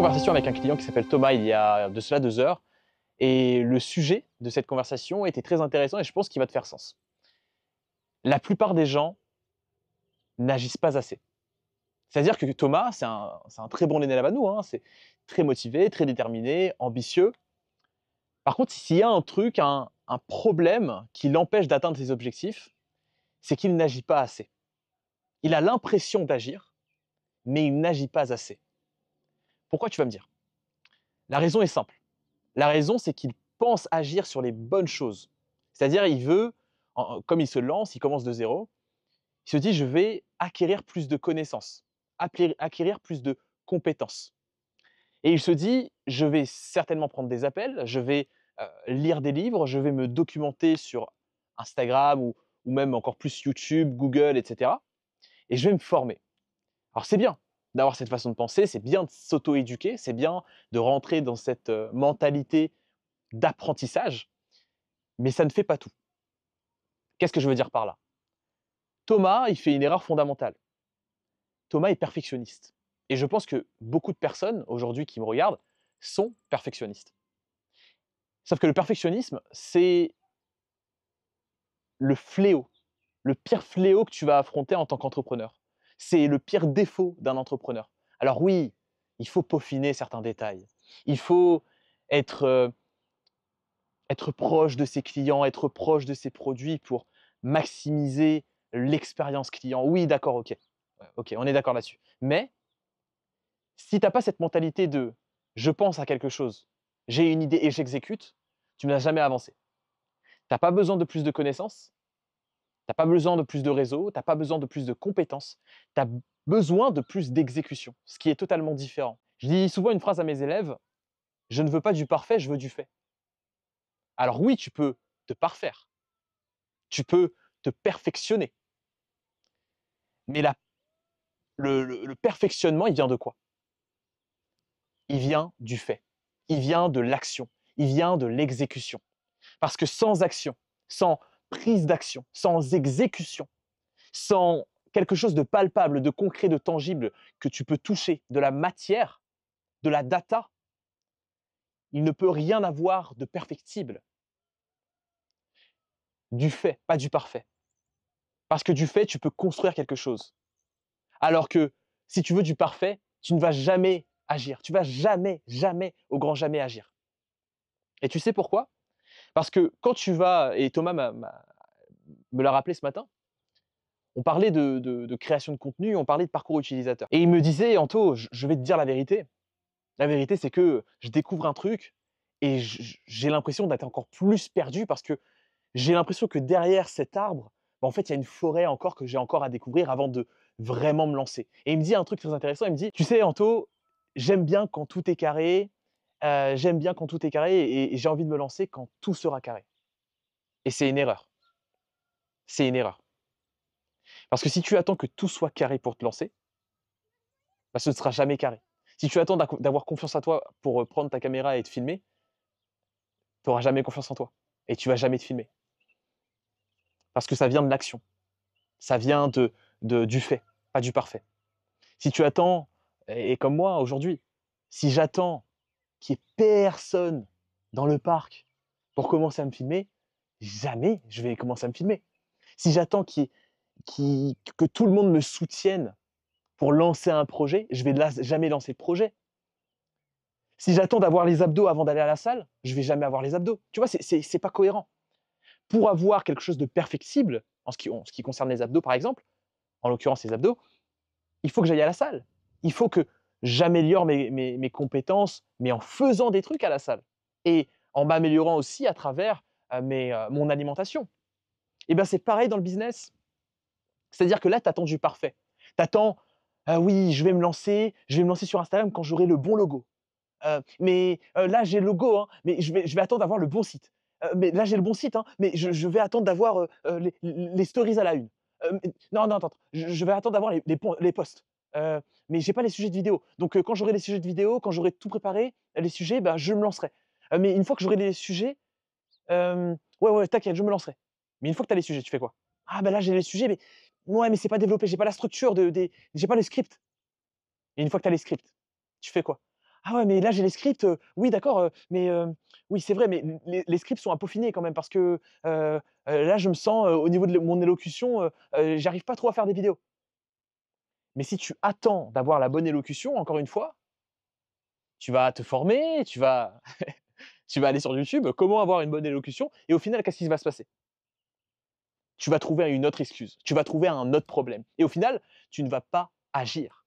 conversation avec un client qui s'appelle Thomas il y a de cela 2 heures et le sujet de cette conversation était très intéressant et je pense qu'il va te faire sens. La plupart des gens n'agissent pas assez. C'est-à-dire que Thomas, c'est un très bon élève à nous, hein, c'est très motivé, très déterminé, ambitieux. Par contre, s'il y a un truc, un problème qui l'empêche d'atteindre ses objectifs, c'est qu'il n'agit pas assez. Il a l'impression d'agir, mais il n'agit pas assez. Pourquoi tu vas me dire? La raison est simple. La raison, c'est qu'il pense agir sur les bonnes choses. C'est-à-dire, il veut, comme il se lance, il commence de zéro, il se dit, je vais acquérir plus de connaissances, acquérir plus de compétences. Et il se dit, je vais certainement prendre des appels, je vais lire des livres, je vais me documenter sur Instagram ou même encore plus YouTube, Google, etc. Et je vais me former. Alors c'est bien d'avoir cette façon de penser, c'est bien de s'auto-éduquer, c'est bien de rentrer dans cette mentalité d'apprentissage, mais ça ne fait pas tout. Qu'est-ce que je veux dire par là? Thomas, il fait une erreur fondamentale. Thomas est perfectionniste. Et je pense que beaucoup de personnes aujourd'hui qui me regardent sont perfectionnistes. Sauf que le perfectionnisme, c'est le fléau, le pire fléau que tu vas affronter en tant qu'entrepreneur. C'est le pire défaut d'un entrepreneur. Alors oui, il faut peaufiner certains détails. Il faut être, être proche de ses clients, être proche de ses produits pour maximiser l'expérience client. Oui, d'accord, ok. Ok, on est d'accord là-dessus. Mais si tu n'as pas cette mentalité de je pense à quelque chose, j'ai une idée et j'exécute, tu n'as jamais avancé. Tu n'as pas besoin de plus de connaissances, tu n'as pas besoin de plus de réseau, tu n'as pas besoin de plus de compétences, tu as besoin de plus d'exécution, ce qui est totalement différent. Je dis souvent une phrase à mes élèves, je ne veux pas du parfait, je veux du fait. Alors oui, tu peux te parfaire, tu peux te perfectionner, mais le perfectionnement, il vient de quoi? Il vient du fait, il vient de l'action, il vient de l'exécution. Parce que sans action, sans prise d'action, sans exécution, sans quelque chose de palpable, de concret, de tangible que tu peux toucher, de la matière, de la data, il ne peut rien avoir de perfectible. Du fait, pas du parfait. Parce que du fait, tu peux construire quelque chose. Alors que si tu veux du parfait, tu ne vas jamais agir. Tu vas jamais, jamais, au grand jamais agir. Et tu sais pourquoi? Parce que quand tu vas, et Thomas me l'a rappelé ce matin, on parlait de création de contenu, on parlait de parcours utilisateur. Et il me disait, Anto, je vais te dire la vérité. La vérité, c'est que je découvre un truc et j'ai l'impression d'être encore plus perdu parce que j'ai l'impression que derrière cet arbre, bah, en fait, il y a une forêt encore que j'ai encore à découvrir avant de vraiment me lancer. Et il me dit un truc très intéressant, il me dit, tu sais, Anto, j'aime bien quand tout est carré, j'aime bien quand tout est carré et j'ai envie de me lancer quand tout sera carré. Et c'est une erreur. C'est une erreur. Parce que si tu attends que tout soit carré pour te lancer, bah, ce ne sera jamais carré. Si tu attends d'avoir confiance en toi pour prendre ta caméra et te filmer, tu n'auras jamais confiance en toi et tu vas jamais te filmer. Parce que ça vient de l'action, ça vient du fait, pas du parfait. Si tu attends, et comme moi aujourd'hui, si j'attends qu'il n'y ait personne dans le parc pour commencer à me filmer, jamais je vais commencer à me filmer. Si j'attends que tout le monde me soutienne pour lancer un projet, je vais jamais lancer de projet. Si j'attends d'avoir les abdos avant d'aller à la salle, je vais jamais avoir les abdos. Tu vois, c'est pas cohérent. Pour avoir quelque chose de perfectible, en ce qui concerne les abdos par exemple, en l'occurrence les abdos, il faut que j'aille à la salle. Il faut que j'améliore mes compétences, mais en faisant des trucs à la salle. Et en m'améliorant aussi à travers mon alimentation. Et bien c'est pareil dans le business. C'est-à-dire que là, tu attends du parfait. Tu attends, ah oui, je vais me lancer sur Instagram quand j'aurai le bon logo. Là, j'ai le logo, hein, mais je vais attendre d'avoir le bon site. Mais là, j'ai le bon site, hein, mais je vais attendre d'avoir les stories à la une. Non, non, attends, je vais attendre d'avoir les posts. Mais j'ai pas les sujets de vidéo. Donc, quand j'aurai les sujets de vidéo, quand j'aurai tout préparé, les sujets, ben, je me lancerai. Mais une fois que j'aurai les sujets, ouais, ouais, t'inquiète, je me lancerai. Mais une fois que tu as les sujets, tu fais quoi? Ah, ben là, j'ai les sujets, mais ouais, mais c'est pas développé, j'ai pas la structure, j'ai pas le script. Et une fois que tu as les scripts, tu fais quoi? Ah ouais, mais là j'ai les scripts, oui d'accord, mais oui c'est vrai, mais les scripts sont à peaufiner quand même parce que, là je me sens, au niveau de mon élocution, j'arrive pas trop à faire des vidéos. Mais si tu attends d'avoir la bonne élocution, encore une fois, tu vas te former, tu vas aller sur YouTube, comment avoir une bonne élocution et au final, qu'est-ce qui va se passer? Tu vas trouver une autre excuse, tu vas trouver un autre problème et au final, tu ne vas pas agir.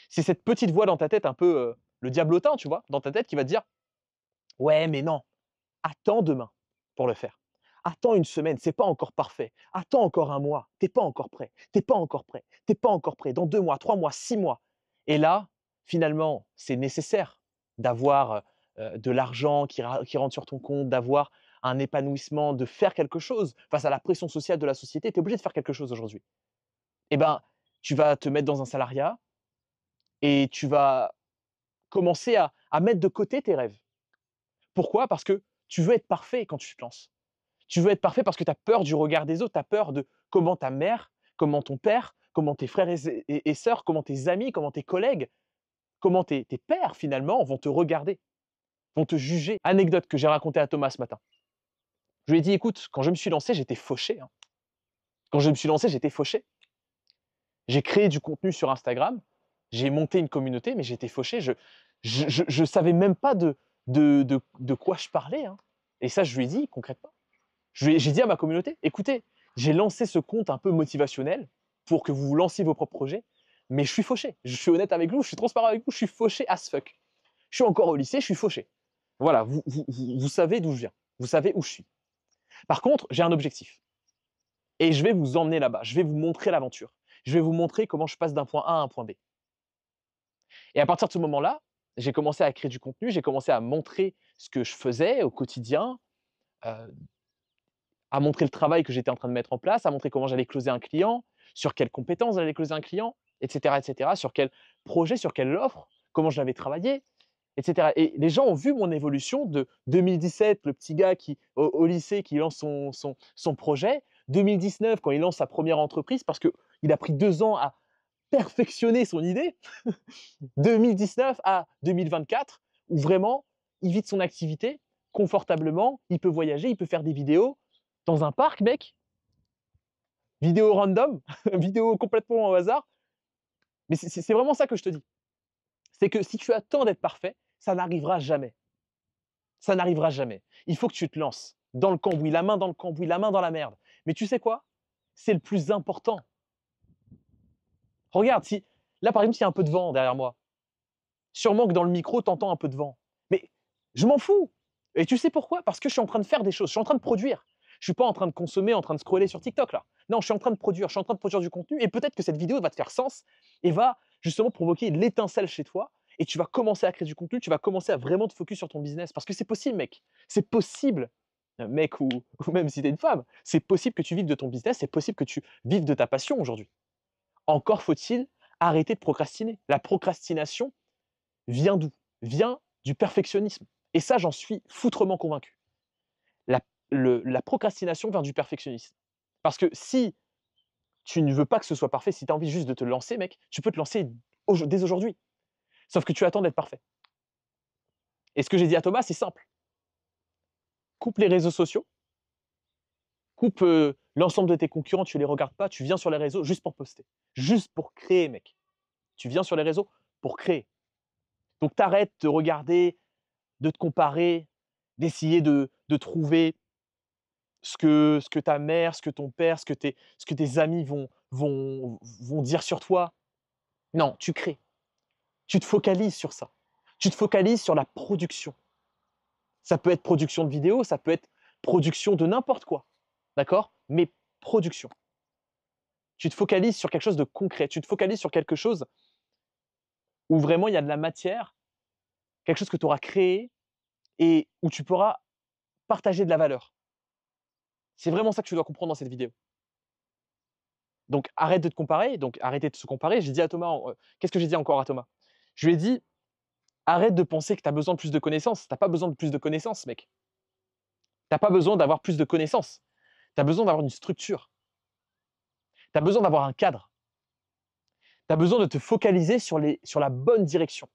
C'est cette petite voix dans ta tête un peu, le diablotin, tu vois? Dans ta tête qui va te dire: «Ouais, mais non, attends demain pour le faire. Attends une semaine, c'est pas encore parfait. Attends encore un mois, t'es pas encore prêt, t'es pas encore prêt, t'es pas encore prêt. Dans 2 mois, 3 mois, 6 mois» et là, finalement, c'est nécessaire d'avoir, de l'argent qui rentre sur ton compte, d'avoir un épanouissement, de faire quelque chose face à la pression sociale de la société. Tu es obligé de faire quelque chose aujourd'hui. Et ben, tu vas te mettre dans un salariat et tu vas commencer à mettre de côté tes rêves. Pourquoi? Parce que tu veux être parfait quand tu te lances. Tu veux être parfait parce que tu as peur du regard des autres, tu as peur de comment ta mère, comment ton père, comment tes frères et sœurs, comment tes amis, comment tes collègues, comment tes pairs finalement vont te regarder, vont te juger. Anecdote que j'ai racontée à Thomas ce matin. Je lui ai dit: «Écoute, quand je me suis lancé, j'étais fauché, hein. Quand je me suis lancé, j'étais fauché. J'ai créé du contenu sur Instagram, j'ai monté une communauté, mais j'étais fauché. Je savais même pas de quoi je parlais, hein» et ça, je lui ai dit concrètement. J'ai dit à ma communauté: «Écoutez, j'ai lancé ce compte un peu motivationnel pour que vous lanciez vos propres projets, mais je suis fauché. Je suis honnête avec vous, je suis transparent avec vous, je suis fauché as fuck. Je suis encore au lycée, je suis fauché. Voilà, vous savez d'où je viens, vous savez où je suis. Par contre, j'ai un objectif et je vais vous emmener là-bas, je vais vous montrer l'aventure. Je vais vous montrer comment je passe d'un point A à un point B» et à partir de ce moment-là, j'ai commencé à créer du contenu, j'ai commencé à montrer ce que je faisais au quotidien, heu, à montrer le travail que j'étais en train de mettre en place, à montrer comment j'allais closer un client, sur quelles compétences j'allais closer un client, et cetera, sur quel projet, sur quelle offre, comment je l'avais travaillé, et cetera. Et les gens ont vu mon évolution de 2017, le petit gars qui, au lycée, qui lance son projet, 2019, quand il lance sa première entreprise, parce qu'il a pris 2 ans à perfectionner son idée, 2019 à 2024, où vraiment, il vit de son activité confortablement, il peut voyager, il peut faire des vidéos dans un parc, mec, vidéo random, vidéo complètement au hasard. Mais c'est vraiment ça que je te dis. C'est que si tu attends d'être parfait, ça n'arrivera jamais. Ça n'arrivera jamais. Il faut que tu te lances dans le cambouis, la main dans le cambouis, la main dans la merde. Mais tu sais quoi? C'est le plus important. Regarde, si là, par exemple, s'il y a un peu de vent derrière moi, sûrement que dans le micro, tu entends un peu de vent. Mais je m'en fous. Et tu sais pourquoi? Parce que je suis en train de faire des choses, je suis en train de produire. Je suis pas en train de consommer, en train de scroller sur TikTok là. Non, je suis en train de produire, je suis en train de produire du contenu et peut-être que cette vidéo va te faire sens et va justement provoquer l'étincelle chez toi et tu vas commencer à créer du contenu, tu vas commencer à vraiment te focus sur ton business parce que c'est possible, mec. C'est possible, mec ou même si tu es une femme, c'est possible que tu vives de ton business, c'est possible que tu vives de ta passion aujourd'hui. Encore faut-il arrêter de procrastiner. La procrastination vient d'où? Vient du perfectionnisme. Et ça, j'en suis foutrement convaincu. La, la procrastination vient du perfectionnisme. Parce que si tu ne veux pas que ce soit parfait, si tu as envie juste de te lancer, mec, tu peux te lancer dès aujourd'hui. Sauf que tu attends d'être parfait. Et ce que j'ai dit à Thomas, c'est simple. Coupe les réseaux sociaux, coupe l'ensemble de tes concurrents, tu les regardes pas, tu viens sur les réseaux juste pour poster. Juste pour créer, mec. Tu viens sur les réseaux pour créer. Donc t'arrêtes de regarder, de te comparer, d'essayer de trouver ce que ta mère, ce que ton père, ce que tes amis vont dire sur toi. Non, tu crées. Tu te focalises sur ça. Tu te focalises sur la production. Ça peut être production de vidéos, ça peut être production de n'importe quoi. D'accord? Mais production. Tu te focalises sur quelque chose de concret. Tu te focalises sur quelque chose où vraiment il y a de la matière, quelque chose que tu auras créé et où tu pourras partager de la valeur. C'est vraiment ça que tu dois comprendre dans cette vidéo. Donc arrête de te comparer, donc arrêtez de se comparer. J'ai dit à Thomas, qu'est-ce que j'ai dit encore à Thomas? Je lui ai dit: «Arrête de penser que tu as besoin de plus de connaissances. Tu as pas besoin de plus de connaissances, mec. Tu as pas besoin d'avoir plus de connaissances. Tu as besoin d'avoir une structure. Tu as besoin d'avoir un cadre. Tu as besoin de te focaliser sur la bonne direction.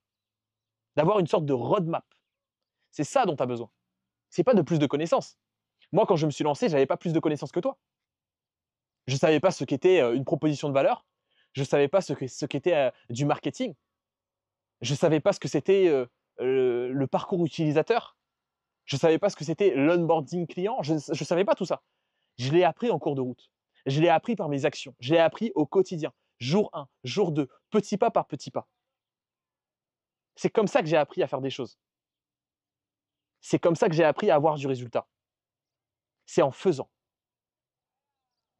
d'avoir une sorte de roadmap. C'est ça dont tu as besoin. C'est pas de plus de connaissances. Moi, quand je me suis lancé, je n'avais pas plus de connaissances que toi. Je ne savais pas ce qu'était une proposition de valeur. Je ne savais pas ce qu'était du marketing. Je ne savais pas ce que c'était le parcours utilisateur. Je ne savais pas ce que c'était l'onboarding client. Je ne savais pas tout ça. Je l'ai appris en cours de route. Je l'ai appris par mes actions. Je l'ai appris au quotidien. Jour 1, jour 2, petit pas par petit pas. C'est comme ça que j'ai appris à faire des choses. C'est comme ça que j'ai appris à avoir du résultat. C'est en faisant.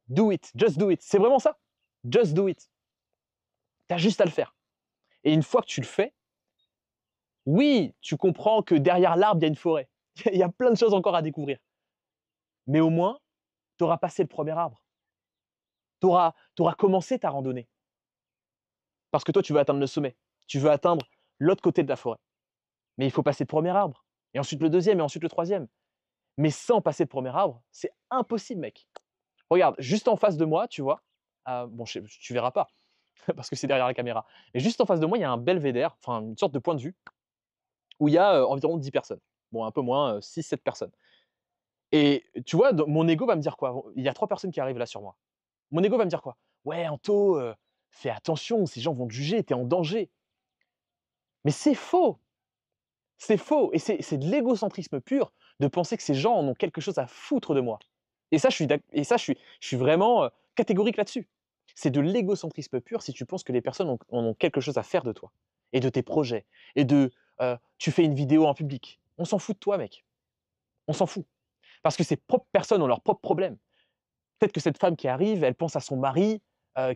Do it, just do it. C'est vraiment ça. Just do it. Tu as juste à le faire. Et une fois que tu le fais, oui, tu comprends que derrière l'arbre, il y a une forêt. Il y a plein de choses encore à découvrir. Mais au moins, tu auras passé le premier arbre. Tu auras commencé ta randonnée. Parce que toi, tu veux atteindre le sommet. Tu veux atteindre l'autre côté de la forêt. Mais il faut passer le premier arbre. Et ensuite le deuxième, et ensuite le troisième. Mais sans passer le premier arbre, c'est impossible, mec. Regarde, juste en face de moi, tu vois, bon, tu verras pas, parce que c'est derrière la caméra, mais juste en face de moi, il y a un belvédère, enfin une sorte de point de vue, où il y a environ 10 personnes. Bon, un peu moins, 6-7 personnes. Et tu vois, mon ego va me dire quoi? Il y a 3 personnes qui arrivent là sur moi. Mon ego va me dire quoi? Ouais, Anto, fais attention, ces gens vont te juger, tu es en danger. Mais c'est faux! C'est faux! Et c'est de l'égocentrisme pur de penser que ces gens en ont quelque chose à foutre de moi. Et ça, je suis vraiment catégorique là-dessus. C'est de l'égocentrisme pur si tu penses que les personnes en ont quelque chose à faire de toi et de tes projets et tu fais une vidéo en public. On s'en fout de toi, mec. On s'en fout. Parce que ces propres personnes ont leurs propres problèmes. Peut-être que cette femme qui arrive, elle pense à son mari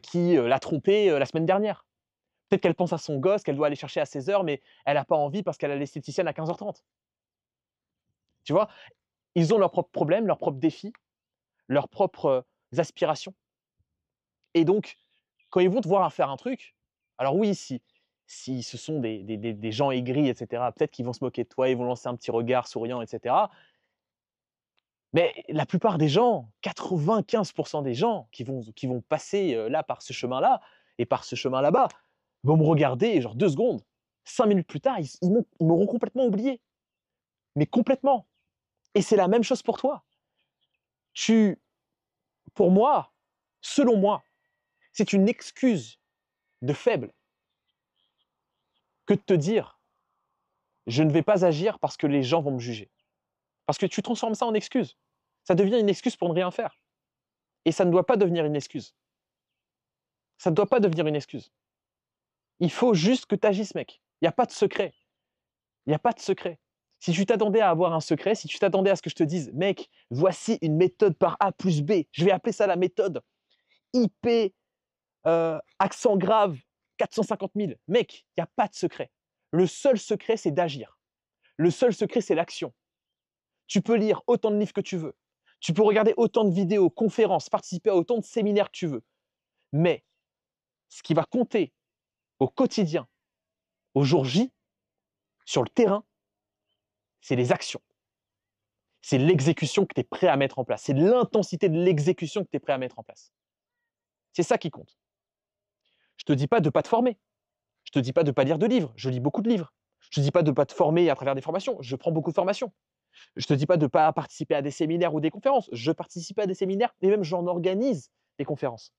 qui l'a trompée la semaine dernière. Peut-être qu'elle pense à son gosse qu'elle doit aller chercher à 16 h, mais elle n'a pas envie parce qu'elle a l'esthéticienne à 15 h 30. Tu vois? Ils ont leurs propres problèmes, leurs propres défis, leurs propres aspirations. Et donc, quand ils vont te voir faire un truc, alors oui, si ce sont des gens aigris, etc., peut-être qu'ils vont se moquer de toi, ils vont lancer un petit regard souriant, etc. Mais la plupart des gens, 95% des gens qui vont passer là par ce chemin-là et par ce chemin là-bas, vont me regarder genre 2 secondes. 5 minutes plus tard, ils m'auront complètement oublié. Mais complètement. Et c'est la même chose pour toi. Pour moi, selon moi, c'est une excuse de faible que de te dire je ne vais pas agir parce que les gens vont me juger. Parce que tu transformes ça en excuse. Ça devient une excuse pour ne rien faire. Et ça ne doit pas devenir une excuse. Ça ne doit pas devenir une excuse. Il faut juste que tu agisses, mec. Il n'y a pas de secret. Il n'y a pas de secret. Si tu t'attendais à avoir un secret, si tu t'attendais à ce que je te dise, mec, voici une méthode par A plus B, je vais appeler ça la méthode IP, accent grave, 450 000. Mec, il n'y a pas de secret. Le seul secret, c'est d'agir. Le seul secret, c'est l'action. Tu peux lire autant de livres que tu veux. Tu peux regarder autant de vidéos, conférences, participer à autant de séminaires que tu veux. Mais ce qui va compter au quotidien, au jour J, sur le terrain, c'est les actions. C'est l'exécution que tu es prêt à mettre en place. C'est l'intensité de l'exécution que tu es prêt à mettre en place. C'est ça qui compte. Je ne te dis pas de ne pas te former. Je ne te dis pas de ne pas lire de livres. Je lis beaucoup de livres. Je ne te dis pas de ne pas te former à travers des formations. Je prends beaucoup de formations. Je ne te dis pas de ne pas participer à des séminaires ou des conférences. Je participe à des séminaires et même j'en organise des conférences.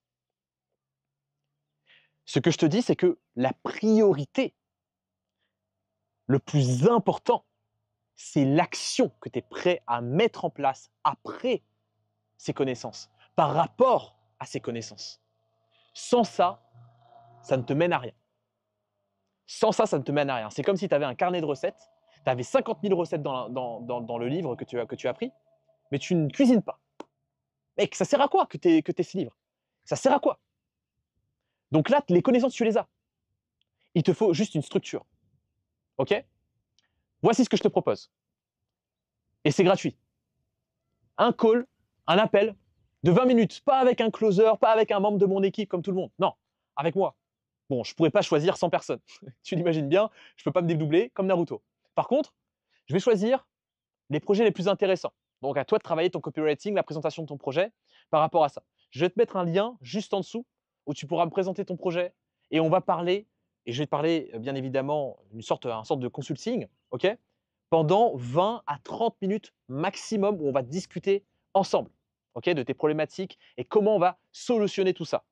Ce que je te dis, c'est que la priorité, le plus important, c'est l'action que tu es prêt à mettre en place après ces connaissances, par rapport à ces connaissances. Sans ça, ça ne te mène à rien. Sans ça, ça ne te mène à rien. C'est comme si tu avais un carnet de recettes, tu avais 50 000 recettes dans le livre que tu as pris, mais tu ne cuisines pas. Mec, ça sert à quoi que tu aies ce livre? Ça sert à quoi? Donc là, les connaissances, tu les as. Il te faut juste une structure. OK? Voici ce que je te propose. Et c'est gratuit. Un call, un appel de 20 minutes. Pas avec un closer, pas avec un membre de mon équipe comme tout le monde. Non, avec moi. Bon, je ne pourrais pas choisir 100 personnes. Tu l'imagines bien, je ne peux pas me dédoubler comme Naruto. Par contre, je vais choisir les projets les plus intéressants. Donc à toi de travailler ton copywriting, la présentation de ton projet par rapport à ça. Je vais te mettre un lien juste en dessous où tu pourras me présenter ton projet et on va parler et je vais te parler, bien évidemment, un sorte de consulting, OK? Pendant 20 à 30 minutes maximum où on va discuter ensemble, OK? De tes problématiques et comment on va solutionner tout ça.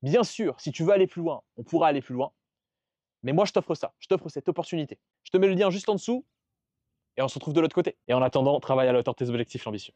Bien sûr, si tu veux aller plus loin, on pourra aller plus loin, mais moi je t'offre ça, je t'offre cette opportunité. Je te mets le lien juste en dessous et on se retrouve de l'autre côté. Et en attendant, travaille à la hauteur de tes objectifs ambitieux.